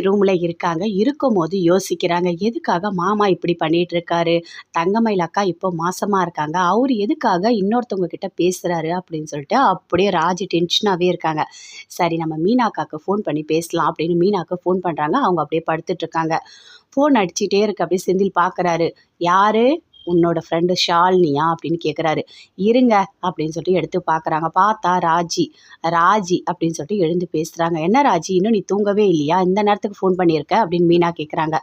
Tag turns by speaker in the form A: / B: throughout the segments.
A: ரூம்ல இருக்காங்க. இருக்கும்போது யோசிக்கிறாங்க. எதுக்காக மாமா இப்படி பண்ணிட்டு இருக்காரு? தங்கமயில் அக்கா இப்போ மாசமா இருக்காங்க. அவரு எதுக்காக இன்னொருத்தவங்க கிட்ட பேசுறாரு? அப்படின்னு சொல்லிட்டு அப்படியே ராஜி டென்ஷனாவே இருக்காங்க. சரி நம்ம மீனா அக்காக்கு ஃபோன் பண்ணி பேசலாம் அப்படின்னு மீனாக்கு ஃபோன் பண்றாங்க. அவங்க அப்படியே படுத்துட்டு இருக்காங்க. ஃபோன் அடிச்சுட்டே இருக்கு. அப்படியே செந்தில் பார்க்குறாரு. யாரு? உன்னோட ஃப்ரெண்டு ஷாலினியா? அப்படின்னு கேட்குறாரு. இருங்க அப்படின்னு சொல்லிட்டு எடுத்து பார்க்குறாங்க. பார்த்தா ராஜி. ராஜி அப்படின்னு சொல்லிட்டு எழுந்து பேசுறாங்க. என்ன ராஜி இன்னும் நீ தூங்கவே இல்லையா? இந்த நேரத்துக்கு ஃபோன் பண்ணியிருக்க அப்படின்னு மீனா கேட்குறாங்க.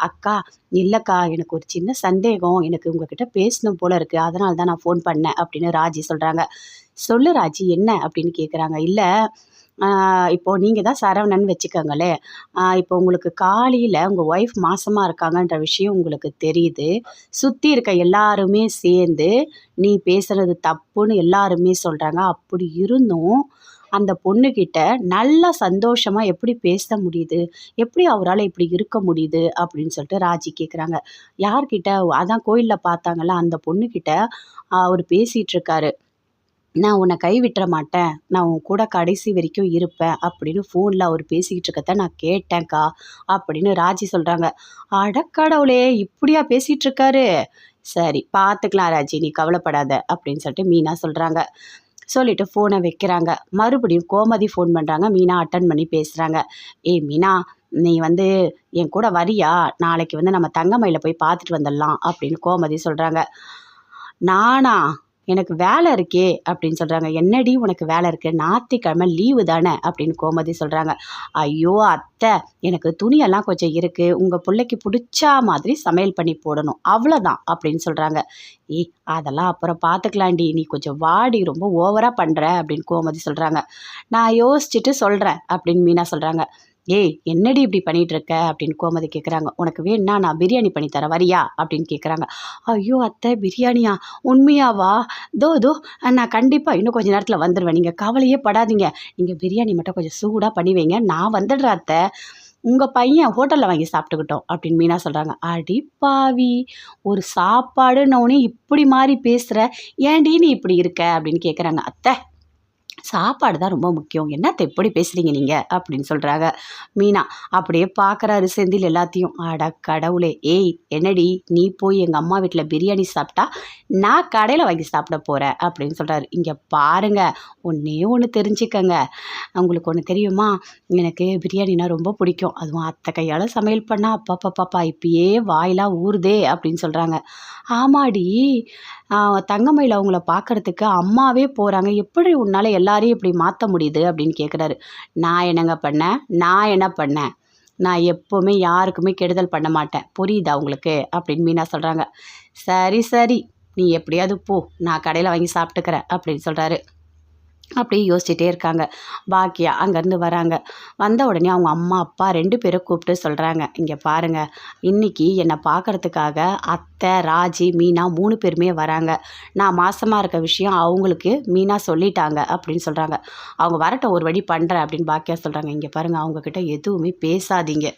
A: அக்கா இல்லக்கா எனக்கு ஒரு சின்ன சந்தேகம். எனக்கு உங்ககிட்ட பேசணும் போல இருக்கு. அதனால தான் நான் ஃபோன் பண்ணேன் அப்படின்னு ராஜி சொல்றாங்க. சொல்லு ராஜி என்ன அப்படின்னு கேட்குறாங்க. இல்ல இப்போ நீங்க தான் சரவணன்னு வச்சுக்கோங்களேன். இப்போ உங்களுக்கு காலையில உங்க ஒய்ஃப் மாசமா இருக்காங்கன்ற விஷயம் உங்களுக்கு தெரியுது. சுத்தி இருக்க எல்லாருமே சேர்ந்து, நீ பேசுறது தப்புன்னு எல்லாருமே சொல்றாங்க. அப்படி இருந்தும், அந்த பொண்ணுகிட்ட நல்லா சந்தோஷமா எப்படி பேச முடியுது? எப்படி அவரால இப்படி இருக்க முடியுது? அப்படின்னு சொல்லிட்டு ராஜி கேட்குறாங்க. யார்கிட்ட? அதான் கோயில்ல பார்த்தாங்கல்ல, அந்த பொண்ணுகிட்ட அவரு பேசிட்டு இருக்காரு. நான் உன்னை கைவிட்டுற மாட்டேன். நான் உன் கூட கடைசி வரைக்கும் இருப்பேன். அப்படின்னு ஃபோன்ல அவர் பேசிக்கிட்டு இருக்கத்த நான் கேட்டேன்க்கா. அப்படின்னு ராஜி சொல்றாங்க. அடக்கடவுளே! இப்படியா பேசிட்டு இருக்காரு? சரி பார்த்துக்கலாம் ராஜி. நீ கவலைப்படாத. அப்படின்னு சொல்லிட்டு மீனா சொல்றாங்க. சொல்லிட்டு ஃபோனை வைக்கிறாங்க. மறுபடியும் கோமதி ஃபோன் பண்றாங்க. மீனா அட்டெண்ட் பண்ணி பேசுறாங்க. ஏய் மீனா! நீ என் கூட வரியா? நாளைக்கு நம்ம தங்கமயில போய் பார்த்துட்டு வந்துடலாம் அப்படின்னு கோமதி சொல்றாங்க. நானா? எனக்கு வேலை இருக்கே அப்படின்னு சொல்றாங்க. என்னடி உனக்கு வேலை இருக்கு? ஞாயிற்றுக்கிழமை லீவு தானே அப்படின்னு கோமதி சொல்றாங்க. ஐயோ அத்தை எனக்கு துணியெல்லாம் கொஞ்சம் இருக்கு. உங்க புள்ளைக்கு பிடிச்சா மாதிரி சமையல் பண்ணி போடணும். அவ்வளோதான் அப்படின்னு சொல்றாங்க. ஏய் அதெல்லாம் அப்புறம் பார்த்துக்கலாண்டி. நீ கொஞ்சம் வாடி ரொம்ப ஓவரா பண்ற அப்படின்னு கோமதி சொல்றாங்க. நான் யோசிச்சுட்டு சொல்றேன் அப்படின்னு மீனா சொல்றாங்க. ஏய் என்னடி இப்படி பண்ணிட்டு இருக்க அப்படின்னு கோமதி கேட்குறாங்க. உனக்கு வேணும்னா நான் பிரியாணி பண்ணி தரேன் வரியா அப்படின்னு கேட்குறாங்க. ஐயோ அத்தை பிரியாணியா? உண்மையாவா? தோ நான் கண்டிப்பாக இன்னும் கொஞ்சம் நேரத்தில் வந்துடுவேன். நீங்கள் கவலையே படாதீங்க. நீங்கள் பிரியாணி மட்டும் கொஞ்சம் சூடாக பண்ணி வைங்க. நான் வந்துடுறேன் அத்தை. உங்கள் பையன் ஹோட்டலில் வாங்கி சாப்பிட்டுக்கிட்டோம் அப்படின்னு மீனா சொல்கிறாங்க. அடி பாவி! ஒரு சாப்பாடுன்னொடனே இப்படி மாறி பேசுகிற. ஏன்டி நீ இப்படி இருக்க அப்படின்னு கேட்குறாங்க. அத்தை சாப்பாடு தான் ரொம்ப முக்கியம். என்னத்த எப்படி பேசுறீங்க நீங்க? அப்படின்னு சொல்றாங்க மீனா. அப்படியே பார்க்குறாரு செந்தில் எல்லாத்தையும். அட கடவுளே! ஏய் என்னடி நீ போய் எங்க அம்மா வீட்ல பிரியாணி சாப்பிட்டா, நான் கடையில வாங்கி சாப்பிட போறேன் அப்படின்னு சொல்றாரு. இங்க பாருங்க, ஒண்ணே ஒண்ணு தெரிஞ்சுக்கங்க. உங்களுக்கு ஒண்ணு தெரியுமா? எனக்கு பிரியாணினா ரொம்ப பிடிக்கும். அதுவும் அத்தை கையால சமையல் பண்ணா அப்பப்பப்பா இப்பயே வாயெல்லாம் ஊறுதே அப்படின்னு சொல்றாங்க. ஆமாடி, தங்கமயில் அவங்கள பார்க்கறதுக்கு அம்மாவே போறாங்க. எப்படி உன்னால எல்லாரையும் இப்படி மாத்த முடியுது? அப்படின்னு கேட்குறாரு. நான் என்னங்க பண்ணேன்? நான் என்ன பண்ணேன்? நான் எப்பவுமே யாருக்குமே கெடுதல் பண்ண மாட்டேன். புரியுதா உங்களுக்கு? அப்படின்னு மீனா சொல்றாங்க. சரி, சரி. நீ எப்படியாவது போ. நான் கடையில வாங்கி சாப்பிட்டுக்கிறேன் அப்படின்னு சொல்றாரு. அப்படியே யோசிச்சுட்டே இருக்காங்க. பாக்கியா அங்கேருந்து வராங்க. வந்த உடனே அவங்க அம்மா, அப்பா 2 பேரும் கூப்பிட்டு சொல்கிறாங்க. இங்கே பாருங்க, இன்னைக்கு என்னை பார்க்கறதுக்காக அத்தை, ராஜி, மீனா 3 பேருமே வராங்க. நான் மாசமாக இருக்க விஷயம் அவங்களுக்கு மீனா சொல்லிட்டாங்க அப்படின்னு சொல்கிறாங்க. அவங்க வரட்டும் ஒரு வழி பண்ணுறேன் அப்படின்னு பாக்கியா சொல்கிறாங்க. இங்கே பாருங்கள் அவங்கக்கிட்ட எதுவுமே பேசாதீங்க.